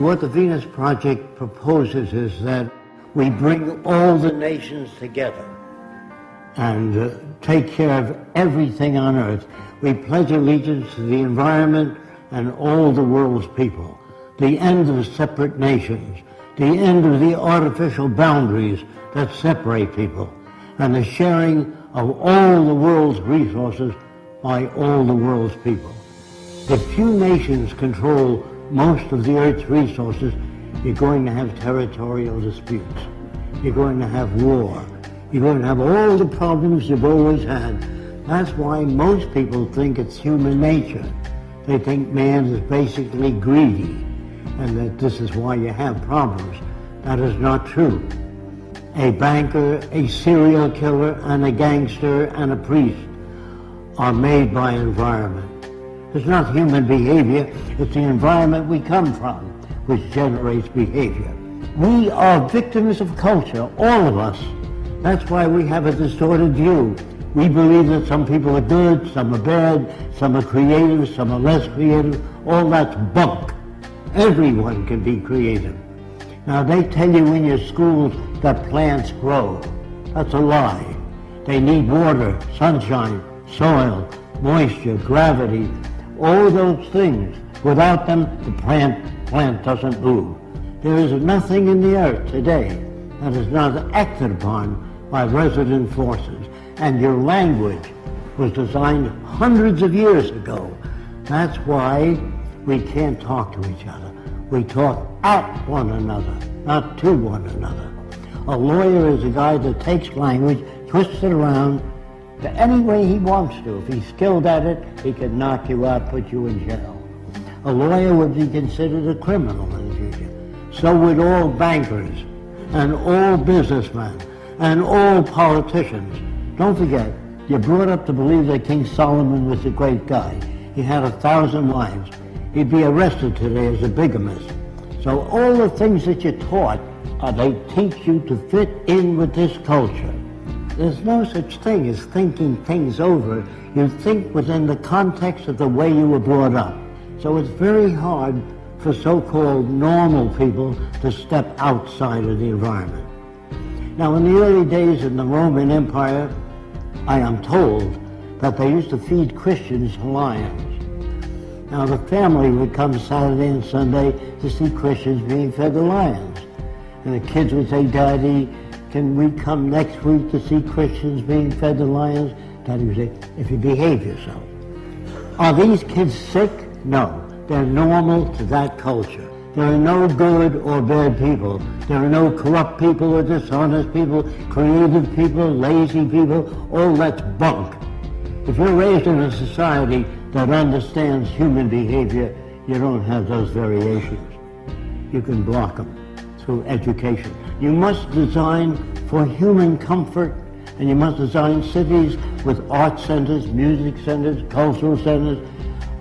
What the Venus Project proposes is that we bring all the nations together and take care of everything on Earth. We pledge allegiance to the environment and all the world's people. The end of separate nations, the end of the artificial boundaries that separate people, and the sharing of all the world's resources by all the world's people. If few nations control most of the Earth's resources, you're going to have territorial disputes. You're going to have war. You're going to have all the problems you've always had. That's why most people think it's human nature. They think man is basically greedy, and that this is why you have problems. That is not true. A banker, a serial killer, and a gangster, and a priest are made by environment. It's not human behavior, it's the environment we come from which generates behavior. We are victims of culture, all of us. That's why we have a distorted view. We believe that some people are good, some are bad, some are creative, some are less creative. All that's bunk. Everyone can be creative. Now they tell you in your schools that plants grow. That's a lie. They need water, sunshine, soil, moisture, gravity, all those things. Without them, the plant doesn't move. There is nothing in the earth today that is not acted upon by resident forces. And your language was designed hundreds of years ago. That's why we can't talk to each other. We talk at one another, not to one another. A lawyer is a guy that takes language, twists it around to any way he wants to. If he's skilled at it, he can knock you out, put you in jail. A lawyer would be considered a criminal in the future. So would all bankers, and all businessmen, and all politicians. Don't forget, you're brought up to believe that King Solomon was a great guy. He had 1,000 wives. He'd be arrested today as a bigamist. So all the things that you're taught, they teach you to fit in with this culture. There's no such thing as thinking things over. You think within the context of the way you were brought up. So it's very hard for so-called normal people to step outside of the environment. Now, in the early days in the Roman Empire, I am told that they used to feed Christians lions. Now, the family would come Saturday and Sunday to see Christians being fed to lions. And the kids would say, "Daddy, can we come next week to see Christians being fed to lions?" Daddy would say, "If you behave yourself." Are these kids sick? No. They're normal to that culture. There are no good or bad people. There are no corrupt people or dishonest people, creative people, lazy people. All that's bunk. If you're raised in a society that understands human behavior, you don't have those variations. You can block them through education. You must design for human comfort, and you must design cities with art centers, music centers, cultural centers.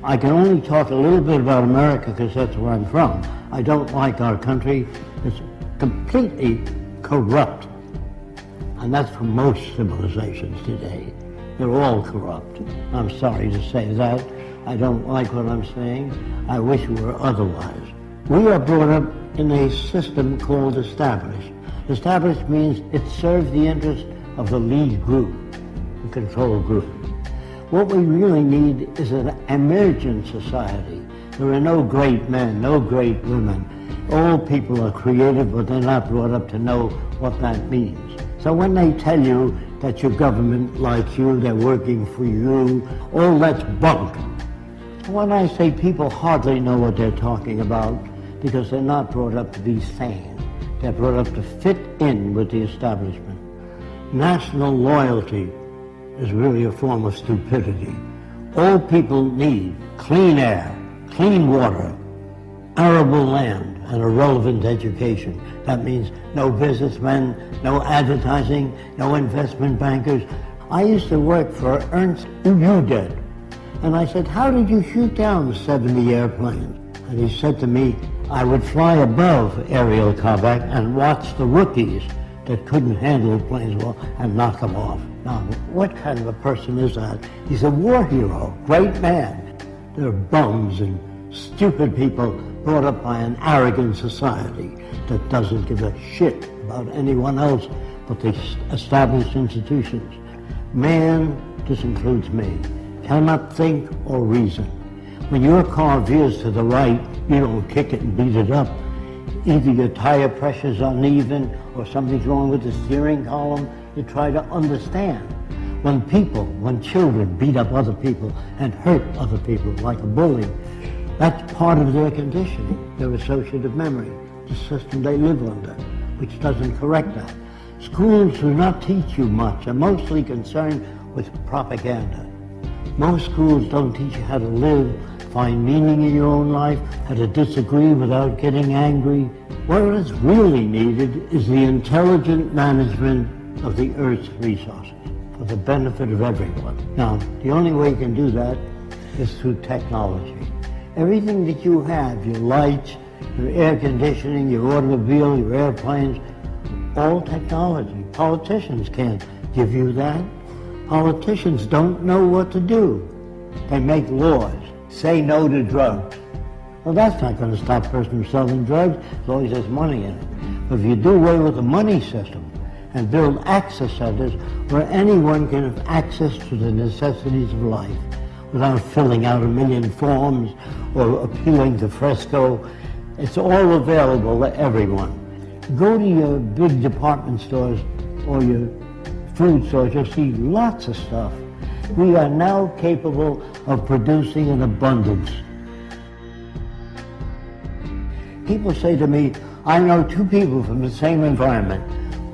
I can only talk a little bit about America because that's where I'm from. I don't like our country. It's completely corrupt. And that's for most civilizations today. They're all corrupt. I'm sorry to say that. I don't like what I'm saying. I wish it were otherwise. We are brought up in a system called established. Established means it serves the interest of the lead group, the control group. What we really need is an emergent society. There are no great men, no great women. All people are creative, but they're not brought up to know what that means. So when they tell you that your government likes you, they're working for you, all that's bunk. When I say people hardly know what they're talking about because they're not brought up to be sane. They're brought up to fit in with the establishment. National loyalty is really a form of stupidity. All people need clean air, clean water, arable land, and a relevant education. That means no businessmen, no advertising, no investment bankers. I used to work for Ernst Udet, and I said, "How did you shoot down 70 airplanes?" And he said to me, "I would fly above aerial combat and watch the rookies that couldn't handle planes well and knock them off." Now, what kind of a person is that? He's a war hero, great man. They're bums and Stupid people brought up by an arrogant society that doesn't give a shit about anyone else but the established institutions. Man, this includes me, cannot think or reason. When your car veers to the right, you don't kick it and beat it up. Either your tire pressure's uneven or something's wrong with the steering column. You try to understand. When children beat up other people and hurt other people like a bully, that's part of their conditioning, their associative memory, the system they live under, which doesn't correct that. Schools do not teach you much. They're mostly concerned with propaganda. Most schools don't teach you how to live, find meaning in your own life, how to disagree without getting angry. What is really needed is the intelligent management of the Earth's resources for the benefit of everyone. Now, the only way you can do that is through technology. Everything that you have, your lights, your air conditioning, your automobile, your airplanes, all technology. Politicians can't give you that. Politicians don't know what to do. They make laws. Say no to drugs. Well, that's not going to stop a person from selling drugs as long as there's money in it. But if you do away with the money system and build access centers where anyone can have access to the necessities of life without filling out 1 million forms or appealing to Fresco, it's all available to everyone. Go to your big department stores or your food stores, you'll see lots of stuff. We are now capable of producing in abundance. People say to me, I know two people from the same environment.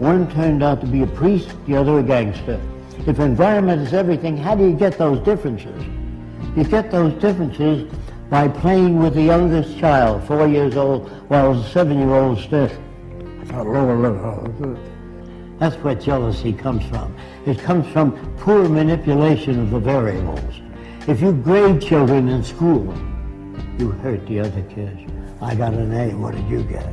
One turned out to be a priest, the other a gangster. If environment is everything, how do you get those differences? You get those differences by playing with the youngest child, 4 years old, while the 7-year-old stiff. That's where jealousy comes from. It comes from poor manipulation of the variables. If you grade children in school, you hurt the other kids. I got an A, what did you get?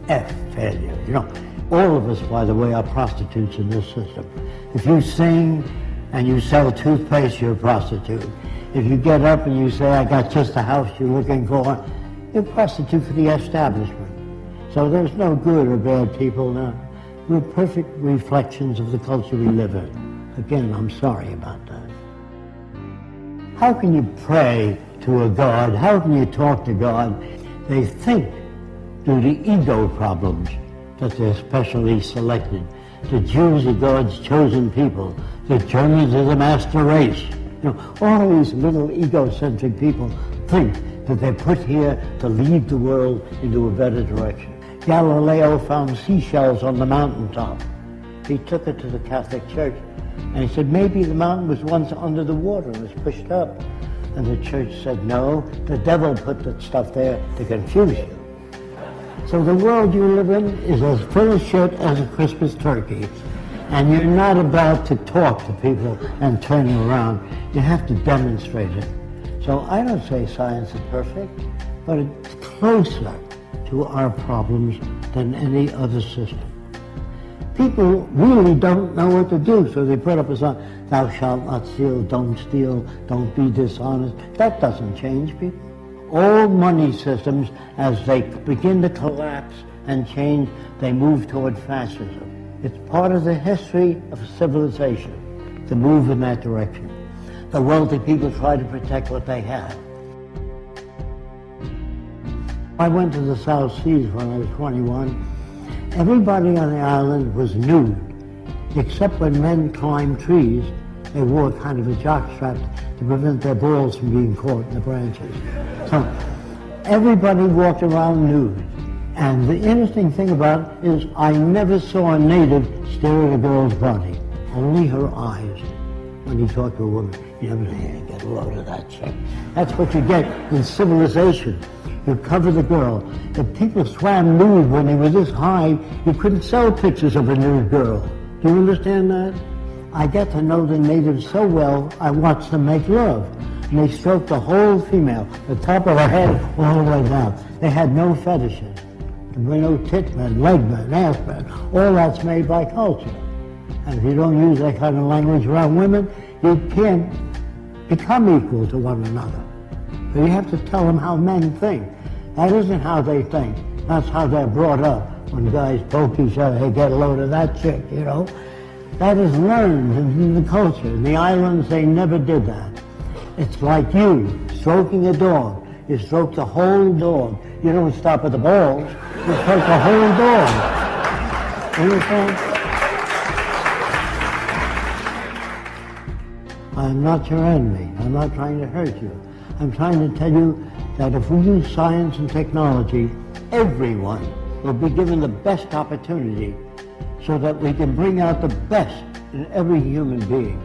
F, failure. You know, all of us, by the way, are prostitutes in this system. If you sing and you sell toothpaste, you're a prostitute. If you get up and you say, I got just the house you're looking for, you're a prostitute for the establishment. So there's no good or bad people now. We're perfect reflections of the culture we live in. Again, I'm sorry about that. How can you pray to a God? How can you talk to God? They think, due to ego problems, that they're specially selected. The Jews are God's chosen people. The Germans are the master race. You know, all these little egocentric people think that they're put here to lead the world into a better direction. Galileo found seashells on the mountaintop. He took it to the Catholic Church, and he said, maybe the mountain was once under the water and was pushed up. And the church said, no, the devil put that stuff there to confuse you. So the world you live in is as full of shit as a Christmas turkey. And you're not about to talk to people and turn them around. You have to demonstrate it. So I don't say science is perfect, but it's closer to our problems than any other system. People really don't know what to do, so they put up a sign, thou shalt not steal, don't be dishonest. That doesn't change people. All money systems, as they begin to collapse and change, they move toward fascism. It's part of the history of civilization to move in that direction. The wealthy people try to protect what they have. I went to the South Seas when I was 21. Everybody on the island was nude, except when men climbed trees. They wore kind of a jockstrap to prevent their balls from being caught in the branches. So everybody walked around nude. And the interesting thing about it is I never saw a native stare at a girl's body, only her eyes. When you talk to a woman, you never say, hey, get a load of that chick. That's what you get in civilization. You cover the girl. If people swam nude when they were this high, you couldn't sell pictures of a nude girl. Do you understand that? I get to know the natives so well, I watch them make love. And they stroke the whole female, the top of her head all the way down. They had no fetishes. There were no tit men, leg men, ass men. All that's made by culture. And if you don't use that kind of language around women, you can't become equal to one another. But you have to tell them how men think. That isn't how they think. That's how they're brought up. When guys poke each other, hey, get a load of that chick, you know. That is learned in the culture. In the islands, they never did that. It's like you stroking a dog. You stroke the whole dog. You don't stop at the balls. You stroke the whole dog. Understand? I'm not your enemy. I'm not trying to hurt you. I'm trying to tell you that if we use science and technology, everyone will be given the best opportunity so that we can bring out the best in every human being.